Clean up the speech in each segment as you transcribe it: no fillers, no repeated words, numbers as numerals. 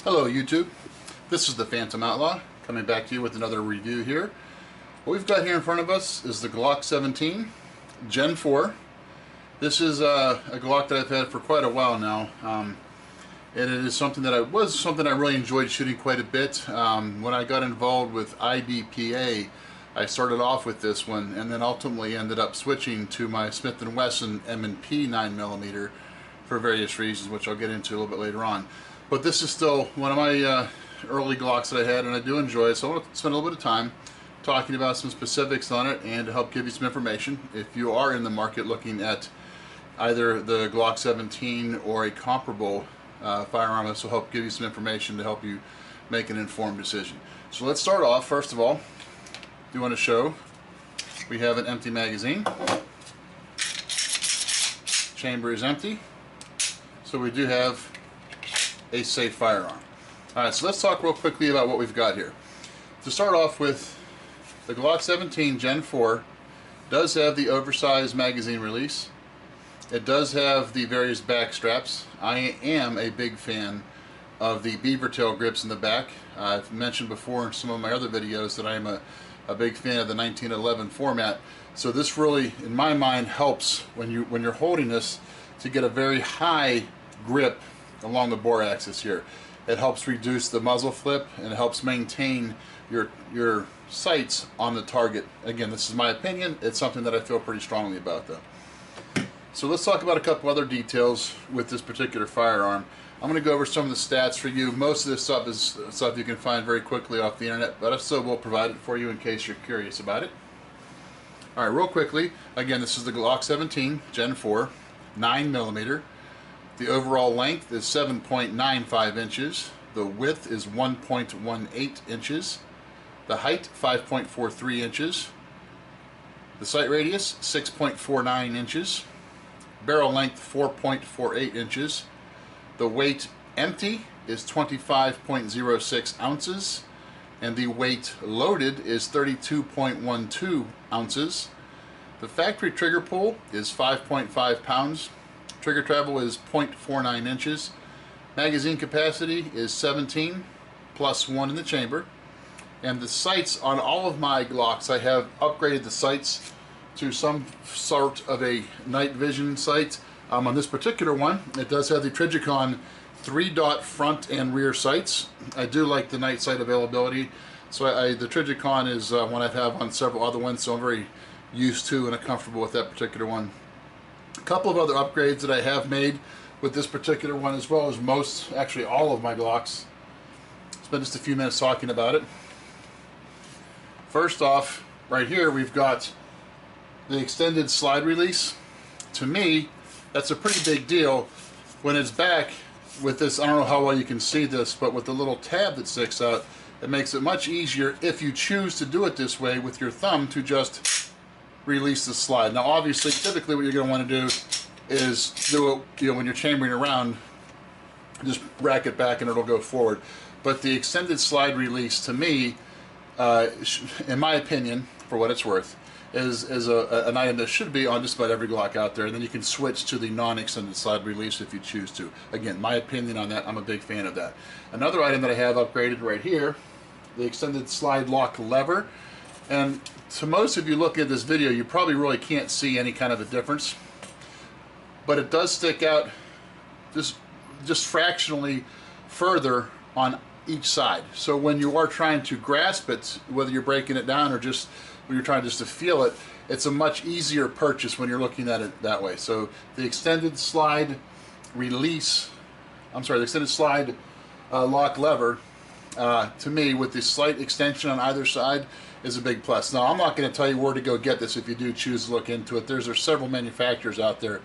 Hello YouTube, this is the Phantom Outlaw coming back to you with another review here. What we've got here in front of us is the Glock 17 Gen 4. This is a Glock that I've had for quite a while now, and it is something that I really enjoyed shooting quite a bit. When I got involved with IDPA, I started off with this one and then ultimately ended up switching to my Smith & Wesson M&P 9mm for various reasons, which I'll get into a little bit later on. But this is still one of my early Glocks that I had, and I do enjoy it, so I want to spend a little bit of time talking about some specifics on it and to help give you some information. If you are in the market looking at either the Glock 17 or a comparable firearm, this will help give you some information to help you make an informed decision. So let's start off. First of all, do want to show we have an empty magazine. Chamber is empty, so we do have a safe firearm. Alright, so let's talk real quickly about what we've got here. To start off with, the Glock 17 Gen 4 does have the oversized magazine release. It does have the various back straps. I am a big fan of the beaver tail grips in the back. I've mentioned before in some of my other videos that I am a big fan of the 1911 format. So this really, in my mind, helps when you're holding this to get a very high grip along the bore axis here. It helps reduce the muzzle flip and it helps maintain your sights on the target. Again, this is my opinion. It's something that I feel pretty strongly about though. So let's talk about a couple other details with this particular firearm. I'm going to go over some of the stats for you. Most of this stuff is stuff you can find very quickly off the internet, but I still will provide it for you in case you're curious about it. Alright, real quickly, again, this is the Glock 17 Gen 4 9mm. The overall length is 7.95 inches. The width is 1.18 inches. The height, 5.43 inches. The sight radius, 6.49 inches. Barrel length, 4.48 inches. The weight empty is 25.06 ounces. And the weight loaded is 32.12 ounces. The factory trigger pull is 5.5 pounds. Trigger travel is 0.49 inches. Magazine capacity is 17 plus 1 in the chamber. And the sights on all of my Glocks, I have upgraded the sights to some sort of a night vision sight. On this particular one, it does have the Trijicon 3-dot front and rear sights. I do like the night sight availability. So the Trijicon is one I've had on several other ones, so I'm very used to and comfortable with that particular one. A couple of other upgrades that I have made with this particular one, as well as most, actually all of my Glocks. Spend just a few minutes talking about it. First off, right here we've got the extended slide release. To me, that's a pretty big deal when it's back with this. I don't know how well you can see this, but with the little tab that sticks out, it makes it much easier if you choose to do it this way with your thumb to just release the slide. Now obviously, typically what you're going to want to do is do it, when you're chambering around, just rack it back and it'll go forward. But the extended slide release, to me, in my opinion, for what it's worth, is an item that should be on just about every Glock out there, and then you can switch to the non-extended slide release if you choose to. Again, my opinion on that, I'm a big fan of that. Another item that I have upgraded right here, the extended slide lock lever. And to most of you looking at this video, you probably really can't see any kind of a difference, but it does stick out just fractionally further on each side. So when you are trying to grasp it, whether you're breaking it down or just when you're trying just to feel it, it's a much easier purchase when you're looking at it that way. So the extended slide release, the extended slide lock lever, to me, with the slight extension on either side, is a big plus. Now, I'm not going to tell you where to go get this if you do choose to look into it. There's several manufacturers out there.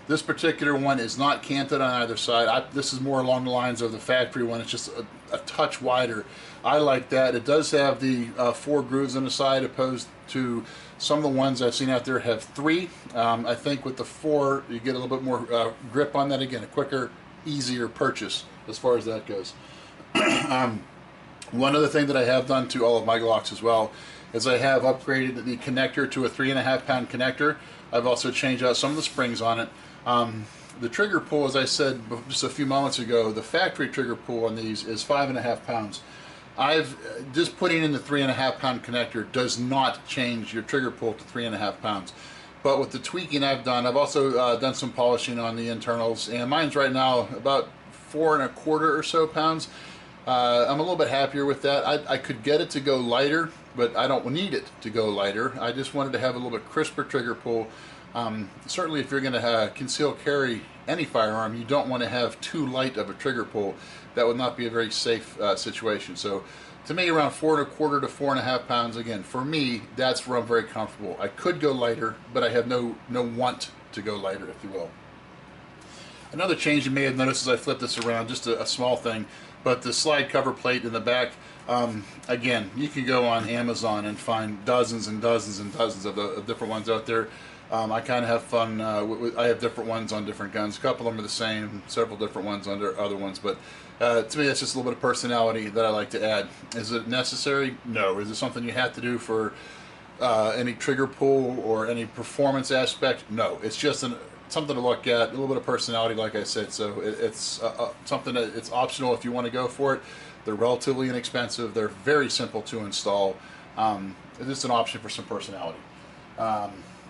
This particular one is not canted on either side. This is more along the lines of the factory one. It's just a touch wider. I like that. It does have the 4 grooves on the side, opposed to some of the ones I've seen out there have 3. I think with the 4, you get a little bit more grip on that. Again, a quicker, easier purchase as far as that goes. One other thing that I have done to all of my Glocks as well is I have upgraded the connector to a 3.5 pound connector. I've also changed out some of the springs on it. The trigger pull, as I said just a few moments ago, the factory trigger pull on these is 5.5 pounds. Just putting in the 3.5 pound connector does not change your trigger pull to 3.5 pounds. But with the tweaking I've done, I've also done some polishing on the internals, and mine's right now about 4.25 or so pounds. I'm a little bit happier with that. I could get it to go lighter, but I don't need it to go lighter. I just wanted to have a little bit crisper trigger pull. Certainly if you're going to conceal carry any firearm, you don't want to have too light of a trigger pull. That would not be a very safe situation. So to me, around 4.25 to 4.5 pounds, again, for me, that's where I'm very comfortable. I could go lighter, but I have no want to go lighter, if you will. Another change you may have noticed as I flip this around, just a small thing, but the slide cover plate in the back, again, you can go on Amazon and find dozens and dozens and dozens of different ones out there. I kind of have fun. I have different ones on different guns. A couple of them are the same, several different ones under other ones, but to me that's just a little bit of personality that I like to add. Is it necessary? No. Is it something you have to do for any trigger pull or any performance aspect? No. It's just something to look at, a little bit of personality, like I said. So it's something that it's optional if you want to go for it. They're relatively inexpensive. They're very simple to install. It's just an option for some personality.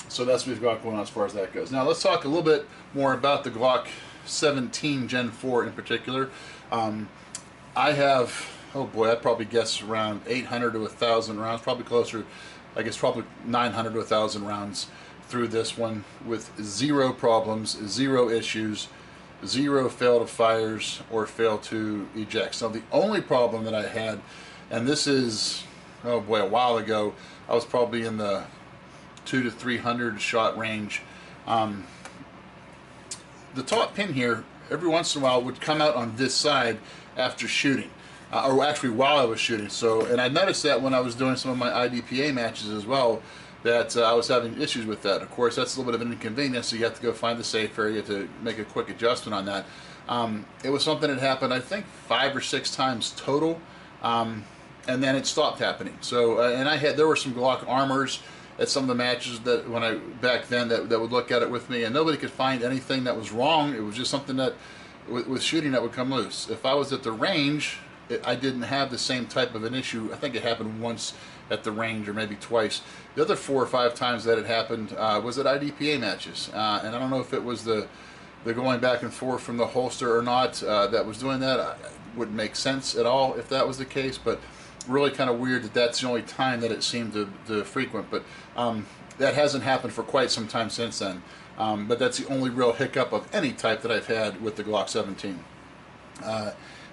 So that's what we've got going on as far as that goes. Now let's talk a little bit more about the Glock 17 Gen 4 in particular. I have, oh boy, I'd probably guess around 800 to 1,000 rounds, probably closer, I guess probably 900 to 1,000 rounds through this one with zero problems, zero issues, zero fail to fires or fail to eject. So the only problem that I had, and this is, oh boy, a while ago, I was probably in the 200 to 300 shot range. The top pin here every once in a while would come out on this side after shooting, or actually while I was shooting. So, and I noticed that when I was doing some of my IDPA matches as well, that I was having issues with that. Of course, that's a little bit of an inconvenience, so you have to go find the safe area to make a quick adjustment on that. It was something that happened, I think, 5 or 6 times total, and then it stopped happening. So, and there were some Glock armors at some of the matches that back then that would look at it with me, and nobody could find anything that was wrong. It was just something that with shooting that would come loose. If I was at the range, I didn't have the same type of an issue. I think it happened once at the range, or maybe twice. The other 4 or 5 times that it happened was at IDPA matches, and I don't know if it was the going back and forth from the holster or not that was doing that. It wouldn't make sense at all if that was the case, but really kind of weird that that's the only time that it seemed to frequent. But that hasn't happened for quite some time since then. But that's the only real hiccup of any type that I've had with the Glock 17.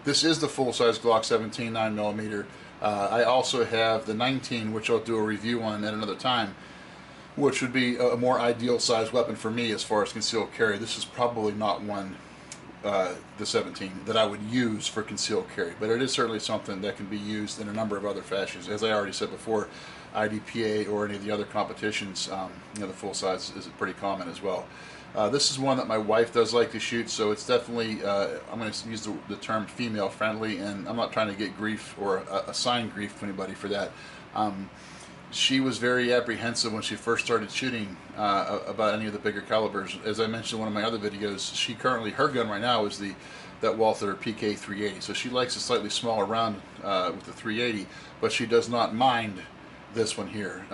This is the full-size Glock 17 9mm. I also have the 19, which I'll do a review on at another time, which would be a more ideal size weapon for me as far as concealed carry. This is probably not one, the 17, that I would use for concealed carry, but it is certainly something that can be used in a number of other fashions. As I already said before, IDPA or any of the other competitions, you know, the full size is pretty common as well. This is one that my wife does like to shoot, so it's definitely, I'm going to use the term female friendly, and I'm not trying to get grief or assign grief to anybody for that. She was very apprehensive when she first started shooting about any of the bigger calibers. As I mentioned in one of my other videos, her gun right now is that Walther PK 380. So she likes a slightly smaller round with the 380, but she does not mind this one here.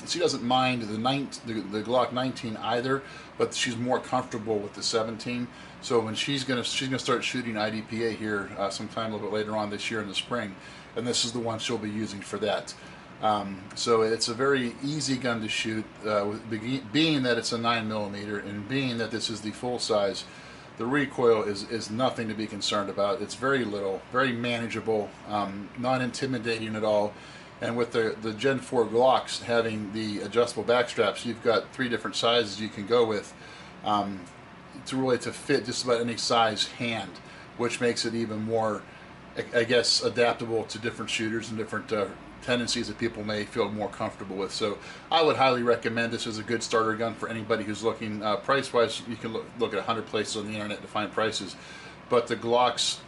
She doesn't mind the Glock 19 either, but she's more comfortable with the 17. So when she's gonna start shooting IDPA here sometime a little bit later on this year in the spring, and this is the one she'll be using for that. So it's a very easy gun to shoot, being that it's a 9mm and being that this is the full size. The recoil is nothing to be concerned about. It's very little, very manageable, not intimidating at all. And with the Gen 4 Glocks having the adjustable back straps, you've got 3 different sizes you can go with to fit just about any size hand, which makes it even more, I guess, adaptable to different shooters and different tendencies that people may feel more comfortable with. So I would highly recommend this as a good starter gun for anybody who's looking. Price-wise, you can look at 100 places on the internet to find prices, but the Glocks,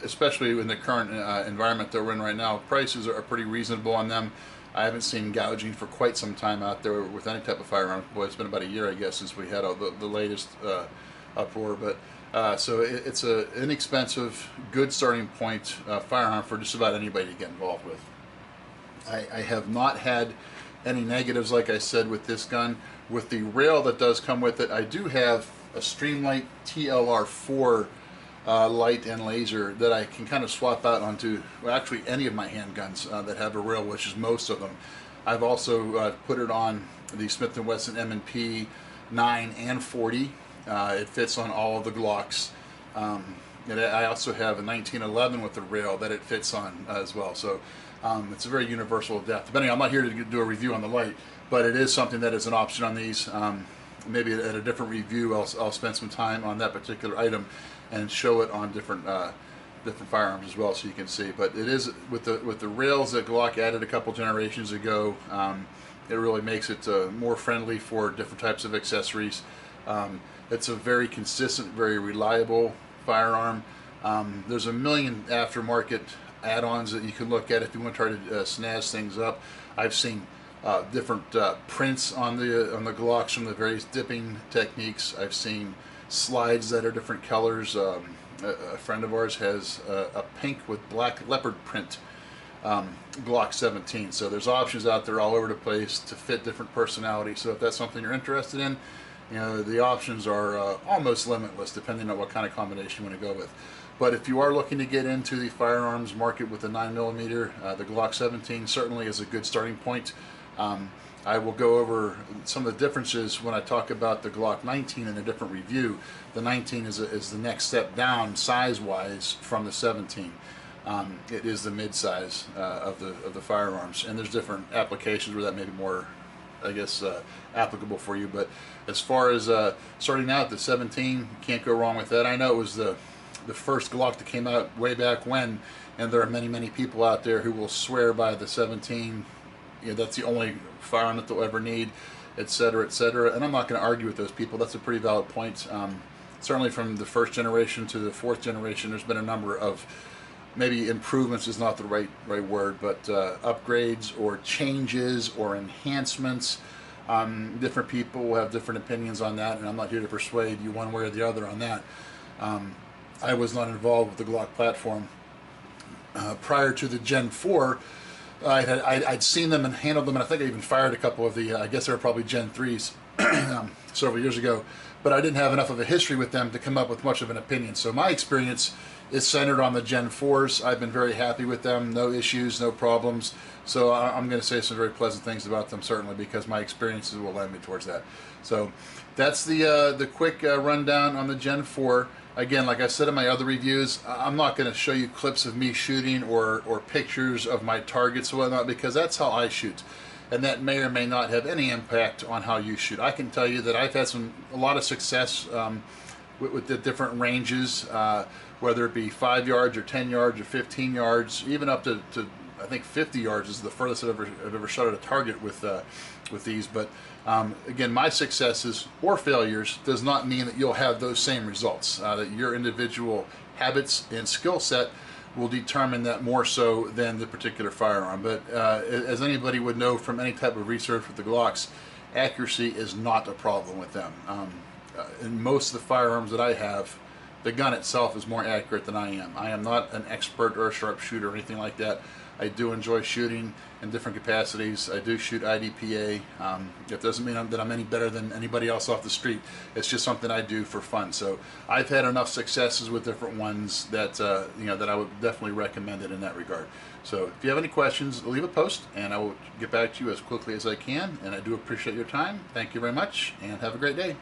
especially in the current environment that we're in right now, prices are pretty reasonable on them. I haven't seen gouging for quite some time out there with any type of firearm. Boy, it's been about a year, I guess, since we had the latest uproar. But so it's a inexpensive, good starting point firearm for just about anybody to get involved with. I have not had any negatives, like I said, with this gun. With the rail that does come with it, I do have a Streamlight TLR4 light and laser that I can kind of swap out onto, well, actually any of my handguns that have a rail, which is most of them. I've also put it on the Smith & Wesson M&P 9 and 40. It fits on all of the Glocks. And I also have a 1911 with the rail that it fits on as well. So it's a very universal depth. Depending, I'm not here to do a review on the light, but it is something that is an option on these. Maybe at a different review, I'll spend some time on that particular item and show it on different different firearms as well, so you can see. But it is with the rails that Glock added a couple generations ago. It really makes it more friendly for different types of accessories. It's a very consistent, very reliable firearm. There's a million aftermarket add-ons that you can look at if you want to try to snazz things up. I've seen different prints on the Glocks from the various dipping techniques. I've seen slides that are different colors. A friend of ours has a pink with black leopard print Glock 17. So there's options out there all over the place to fit different personalities. So if that's something you're interested in, you know, the options are almost limitless depending on what kind of combination you want to go with. But if you are looking to get into the firearms market with the 9mm, the Glock 17 certainly is a good starting point. I will go over some of the differences when I talk about the Glock 19 in a different review. The 19 is the next step down size-wise from the 17. It is the mid-size of the firearms, and there's different applications where that may be more, I guess, applicable for you. But as far as starting out, the 17, can't go wrong with that. I know it was the first Glock that came out way back when, and there are many people out there who will swear by the 17. You know, that's the only firearm that they'll ever need, etc., etc. And I'm not going to argue with those people. That's a pretty valid point. Certainly from the first generation to the fourth generation, there's been a number of, maybe improvements is not the right word, but upgrades or changes or enhancements. Different people will have different opinions on that, and I'm not here to persuade you one way or the other on that. I was not involved with the Glock platform prior to the Gen 4. I'd seen them and handled them, and I think I even fired a couple of the, I guess they were probably Gen 3s several years ago, but I didn't have enough of a history with them to come up with much of an opinion. So my experience is centered on the Gen 4s. I've been very happy with them, no issues, no problems. So I'm going to say some very pleasant things about them, certainly, because my experiences will lend me towards that. So that's the quick rundown on the Gen 4. Again, like I said in my other reviews, I'm not going to show you clips of me shooting or pictures of my targets and whatnot, because that's how I shoot. And that may or may not have any impact on how you shoot. I can tell you that I've had a lot of success with the different ranges, whether it be 5 yards or 10 yards or 15 yards, even up to I think 50 yards is the furthest I've ever shot at a target with these. But again, my successes or failures does not mean that you'll have those same results. That your individual habits and skill set will determine that more so than the particular firearm. But as anybody would know from any type of research with the Glocks, accuracy is not a problem with them. In most of the firearms that I have, the gun itself is more accurate than I am. I am not an expert or a sharpshooter or anything like that. I do enjoy shooting in different capacities. I do shoot IDPA. It doesn't mean that I'm any better than anybody else off the street. It's just something I do for fun. So I've had enough successes with different ones that you know, that I would definitely recommend it in that regard. So if you have any questions, leave a post and I will get back to you as quickly as I can. And I do appreciate your time. Thank you very much and have a great day.